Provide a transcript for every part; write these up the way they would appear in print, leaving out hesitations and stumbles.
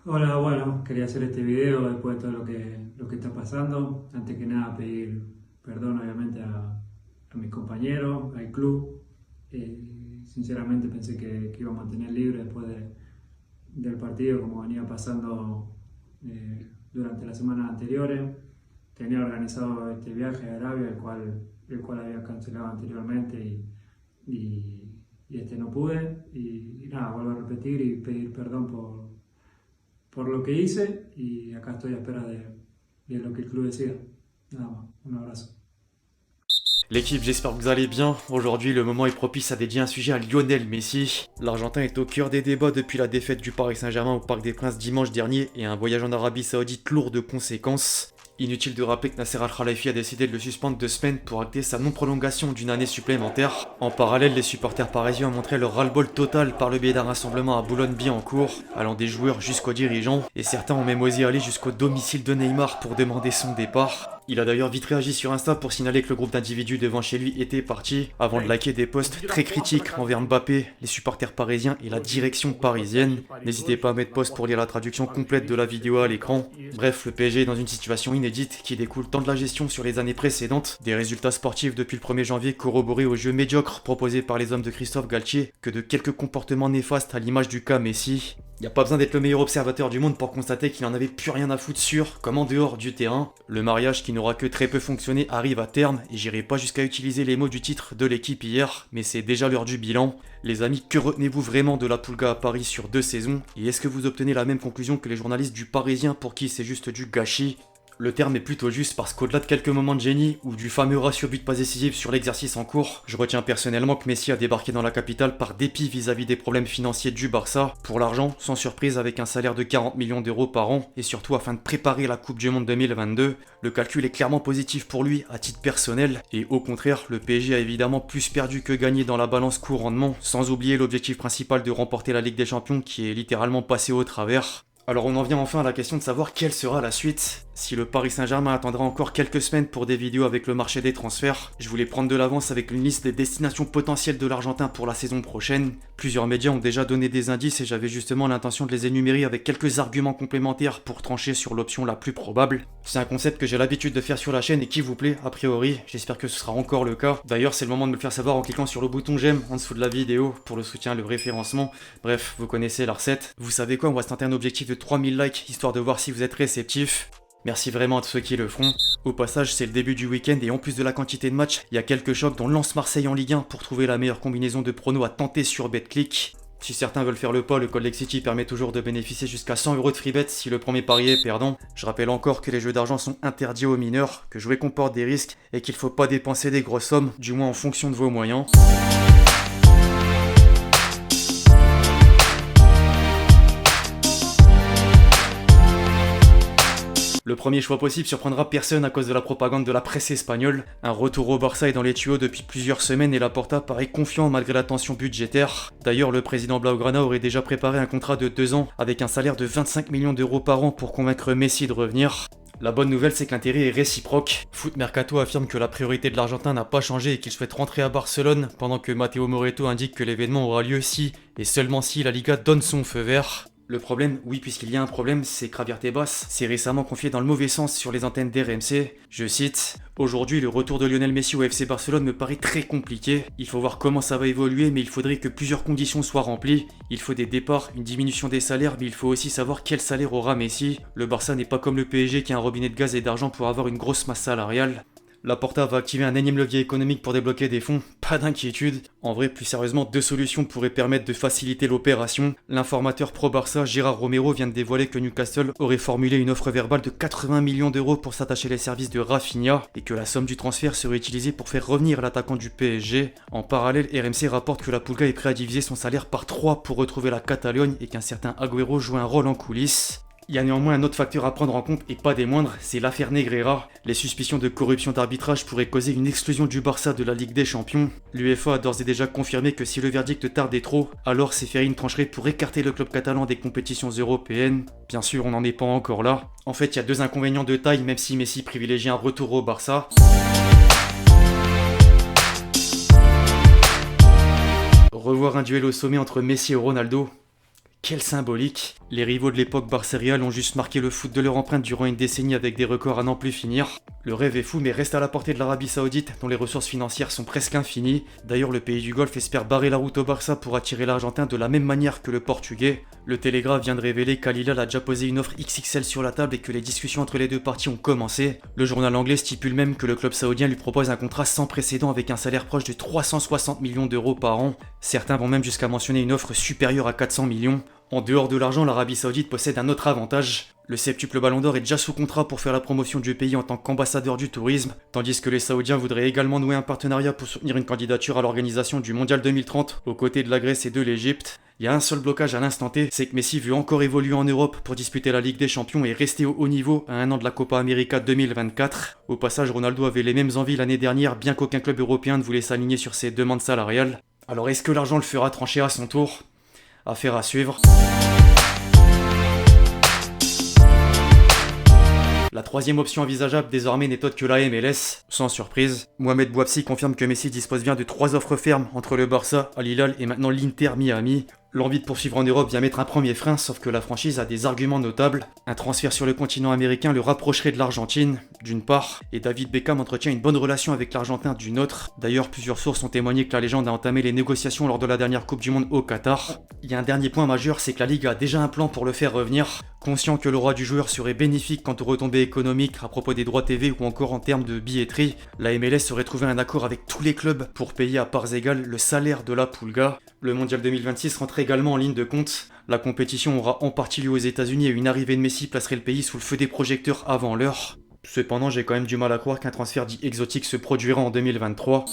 Hola, bueno, quería hacer este video después de todo lo que está pasando. Antes que nada, pedir perdón obviamente a mis compañeros, al club. Sinceramente pensé que íbamos a tener libre del partido, como venía pasando durante las semanas anteriores. Tenía organizado este viaje a Arabia, el cual había cancelado anteriormente y este no pude. Y nada, vuelvo a repetir y pedir perdón por lo que hice y acá estoy a espera de lo que el club decida. Nada más, un abrazo. L'équipe, j'espère que vous allez bien. Aujourd'hui, le moment est propice à dédier un sujet à Lionel Messi. L'Argentin est au cœur des débats depuis la défaite du Paris Saint-Germain au Parc des Princes dimanche dernier et un voyage en Arabie Saoudite lourd de conséquences. Inutile de rappeler que Nasser Al-Khelaifi a décidé de le suspendre 2 semaines pour acter sa non-prolongation d'une année supplémentaire. En parallèle, les supporters parisiens ont montré leur ras-le-bol total par le biais d'un rassemblement à Boulogne-Billancourt, allant des joueurs jusqu'aux dirigeants, et certains ont même osé aller jusqu'au domicile de Neymar pour demander son départ. Il a d'ailleurs vite réagi sur Insta pour signaler que le groupe d'individus devant chez lui était parti, avant de liker des posts très critiques envers Mbappé, les supporters parisiens et la direction parisienne. N'hésitez pas à mettre pause pour lire la traduction complète de la vidéo à l'écran. Bref, le PSG est dans une situation inédite qui découle tant de la gestion sur les années précédentes, des résultats sportifs depuis le 1er janvier corroborés aux jeux médiocres proposés par les hommes de Christophe Galtier, que de quelques comportements néfastes à l'image du cas Messi. Y a pas besoin d'être le meilleur observateur du monde pour constater qu'il en avait plus rien à foutre sur, comme en dehors du terrain. Le mariage qui n'aura que très peu fonctionné arrive à terme, et j'irai pas jusqu'à utiliser les mots du titre de l'équipe hier, mais c'est déjà l'heure du bilan. Les amis, que retenez-vous vraiment de la Pulga à Paris sur 2 saisons, et est-ce que vous obtenez la même conclusion que les journalistes du Parisien pour qui c'est juste du gâchis? Le terme est plutôt juste parce qu'au-delà de quelques moments de génie ou du fameux ratio but pas décisif sur l'exercice en cours, je retiens personnellement que Messi a débarqué dans la capitale par dépit vis-à-vis des problèmes financiers du Barça, pour l'argent, sans surprise avec un salaire de 40 millions d'euros par an, et surtout afin de préparer la Coupe du Monde 2022. Le calcul est clairement positif pour lui à titre personnel, et au contraire, le PSG a évidemment plus perdu que gagné dans la balance coût-rendement, sans oublier l'objectif principal de remporter la Ligue des Champions qui est littéralement passé au travers. Alors on en vient enfin à la question de savoir quelle sera la suite. Si le Paris Saint-Germain attendra encore quelques semaines pour des vidéos avec le marché des transferts, je voulais prendre de l'avance avec une liste des destinations potentielles de l'Argentin pour la saison prochaine. Plusieurs médias ont déjà donné des indices et j'avais justement l'intention de les énumérer avec quelques arguments complémentaires pour trancher sur l'option la plus probable. C'est un concept que j'ai l'habitude de faire sur la chaîne et qui vous plaît, a priori, j'espère que ce sera encore le cas. D'ailleurs c'est le moment de me le faire savoir en cliquant sur le bouton j'aime en dessous de la vidéo pour le soutien, le référencement. Bref, vous connaissez la recette. Vous savez quoi, on va se tenter un objectif de 3000 likes histoire de voir si vous êtes réceptifs. Merci vraiment à tous ceux qui le font. Au passage, c'est le début du week-end et en plus de la quantité de matchs, il y a quelques chocs dont Lens Marseille en Ligue 1 pour trouver la meilleure combinaison de pronos à tenter sur BetClick. Si certains veulent faire le pas, le code Lexity permet toujours de bénéficier jusqu'à 100 € de freebet si le premier pari est perdant. Je rappelle encore que les jeux d'argent sont interdits aux mineurs, que jouer comporte des risques et qu'il faut pas dépenser des grosses sommes, du moins en fonction de vos moyens. Le premier choix possible surprendra personne à cause de la propagande de la presse espagnole. Un retour au Barça est dans les tuyaux depuis plusieurs semaines et Laporta paraît confiant malgré la tension budgétaire. D'ailleurs, le président Blaugrana aurait déjà préparé un contrat de 2 ans avec un salaire de 25 millions d'euros par an pour convaincre Messi de revenir. La bonne nouvelle, c'est que l'intérêt est réciproque. Foot Mercato affirme que la priorité de l'Argentin n'a pas changé et qu'il souhaite rentrer à Barcelone, pendant que Matteo Moretto indique que l'événement aura lieu si, et seulement si, la Liga donne son feu vert. Le problème, oui puisqu'il y a un problème, c'est que Javier Tebas s'est récemment confié dans le mauvais sens sur les antennes d'RMC. Je cite « Aujourd'hui, le retour de Lionel Messi au FC Barcelone me paraît très compliqué. Il faut voir comment ça va évoluer, mais il faudrait que plusieurs conditions soient remplies. Il faut des départs, une diminution des salaires, mais il faut aussi savoir quel salaire aura Messi. Le Barça n'est pas comme le PSG qui a un robinet de gaz et d'argent pour avoir une grosse masse salariale. » Laporta va activer un énième levier économique pour débloquer des fonds, pas d'inquiétude. En vrai, plus sérieusement, 2 solutions pourraient permettre de faciliter l'opération. L'informateur pro-Barça Gérard Romero vient de dévoiler que Newcastle aurait formulé une offre verbale de 80 millions d'euros pour s'attacher les services de Rafinha et que la somme du transfert serait utilisée pour faire revenir l'attaquant du PSG. En parallèle, RMC rapporte que la Pulga est prêt à diviser son salaire par 3 pour retrouver la Catalogne et qu'un certain Agüero joue un rôle en coulisses. Il y a néanmoins un autre facteur à prendre en compte et pas des moindres, c'est l'affaire Negreira. Les suspicions de corruption d'arbitrage pourraient causer une exclusion du Barça de la Ligue des Champions. L'UEFA a d'ores et déjà confirmé que si le verdict tardait trop, alors Ceferin trancherait pour écarter le club catalan des compétitions européennes. Bien sûr, on n'en est pas encore là. En fait, il y a 2 inconvénients de taille même si Messi privilégie un retour au Barça. Revoir un duel au sommet entre Messi et Ronaldo. Quelle symbolique! Les rivaux de l'époque Barça-Real ont juste marqué le foot de leur empreinte durant une décennie avec des records à n'en plus finir. Le rêve est fou mais reste à la portée de l'Arabie Saoudite dont les ressources financières sont presque infinies. D'ailleurs le pays du Golfe espère barrer la route au Barça pour attirer l'Argentin de la même manière que le Portugais. Le Télégraphe vient de révéler qu'Al Hilal a déjà posé une offre XXL sur la table et que les discussions entre les deux parties ont commencé. Le journal anglais stipule même que le club saoudien lui propose un contrat sans précédent avec un salaire proche de 360 millions d'euros par an. Certains vont même jusqu'à mentionner une offre supérieure à 400 millions. En dehors de l'argent, l'Arabie Saoudite possède un autre avantage. Le septuple Ballon d'Or est déjà sous contrat pour faire la promotion du pays en tant qu'ambassadeur du tourisme, tandis que les Saoudiens voudraient également nouer un partenariat pour soutenir une candidature à l'organisation du Mondial 2030 aux côtés de la Grèce et de l'Égypte. Il y a un seul blocage à l'instant T, c'est que Messi veut encore évoluer en Europe pour disputer la Ligue des Champions et rester au haut niveau à un an de la Copa América 2024. Au passage, Ronaldo avait les mêmes envies l'année dernière, bien qu'aucun club européen ne voulait s'aligner sur ses demandes salariales. Alors est-ce que l'argent le fera trancher à son tour? Affaire à suivre. La troisième option envisageable désormais n'est autre que la MLS. Sans surprise, Mohamed Bouabsi confirme que Messi dispose bien de 3 offres fermes entre le Barça, Al Hilal et maintenant l'Inter Miami. L'envie de poursuivre en Europe vient mettre un premier frein, sauf que la franchise a des arguments notables. Un transfert sur le continent américain le rapprocherait de l'Argentine, d'une part, et David Beckham entretient une bonne relation avec l'Argentin d'une autre. D'ailleurs, plusieurs sources ont témoigné que la légende a entamé les négociations lors de la dernière Coupe du Monde au Qatar. Il y a un dernier point majeur, c'est que la Ligue a déjà un plan pour le faire revenir. Conscient que le roi du joueur serait bénéfique quant aux retombées économiques à propos des droits TV ou encore en termes de billetterie, la MLS aurait trouvé un accord avec tous les clubs pour payer à parts égales le salaire de la Pulga. Le Mondial 2026 rentre également en ligne de compte. La compétition aura en partie lieu aux États-Unis et une arrivée de Messi placerait le pays sous le feu des projecteurs avant l'heure. Cependant, j'ai quand même du mal à croire qu'un transfert dit exotique se produira en 2023.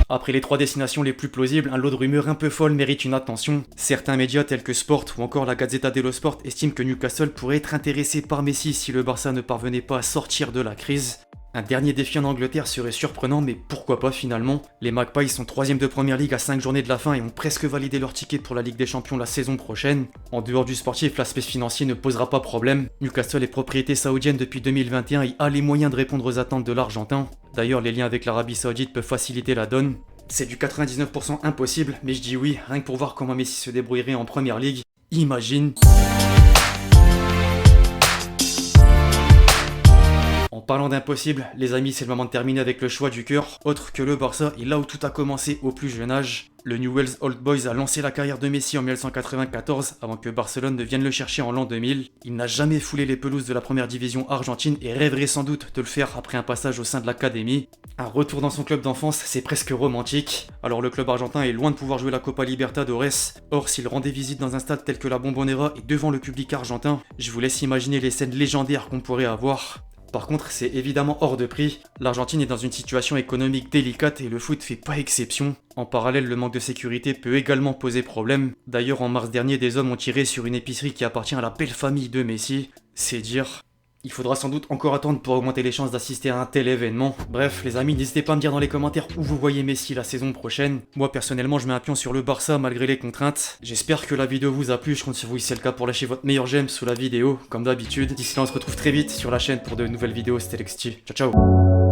Après les 3 destinations les plus plausibles, un lot de rumeurs un peu folles mérite une attention. Certains médias tels que Sport ou encore la Gazzetta dello Sport estiment que Newcastle pourrait être intéressé par Messi si le Barça ne parvenait pas à sortir de la crise. Un dernier défi en Angleterre serait surprenant, mais pourquoi pas finalement? Les Magpies sont 3ème de Premier League à 5 journées de la fin et ont presque validé leur ticket pour la Ligue des Champions la saison prochaine. En dehors du sportif, l'aspect financier ne posera pas problème. Newcastle est propriété saoudienne depuis 2021 et a les moyens de répondre aux attentes de l'Argentin. D'ailleurs, les liens avec l'Arabie Saoudite peuvent faciliter la donne. C'est du 99% impossible, mais je dis oui, rien que pour voir comment Messi se débrouillerait en Premier League. Imagine. En parlant d'impossible, les amis, c'est le moment de terminer avec le choix du cœur, autre que le Barça, et là où tout a commencé au plus jeune âge. Le Newell's Old Boys a lancé la carrière de Messi en 1994, avant que Barcelone ne vienne le chercher en l'an 2000. Il n'a jamais foulé les pelouses de la première division argentine et rêverait sans doute de le faire après un passage au sein de l'académie. Un retour dans son club d'enfance, c'est presque romantique. Alors le club argentin est loin de pouvoir jouer la Copa Libertadores. Or, s'il rendait visite dans un stade tel que la Bombonera et devant le public argentin, je vous laisse imaginer les scènes légendaires qu'on pourrait avoir. Par contre, c'est évidemment hors de prix. L'Argentine est dans une situation économique délicate et le foot fait pas exception. En parallèle, le manque de sécurité peut également poser problème. D'ailleurs, en mars dernier, des hommes ont tiré sur une épicerie qui appartient à la belle famille de Messi. C'est dire. Il faudra sans doute encore attendre pour augmenter les chances d'assister à un tel événement. Bref, les amis, n'hésitez pas à me dire dans les commentaires où vous voyez Messi la saison prochaine. Moi, personnellement, je mets un pion sur le Barça malgré les contraintes. J'espère que la vidéo vous a plu. Je compte sur vous si c'est le cas pour lâcher votre meilleur j'aime sous la vidéo, comme d'habitude. D'ici là, on se retrouve très vite sur la chaîne pour de nouvelles vidéos. C'était Lexti. Ciao, ciao.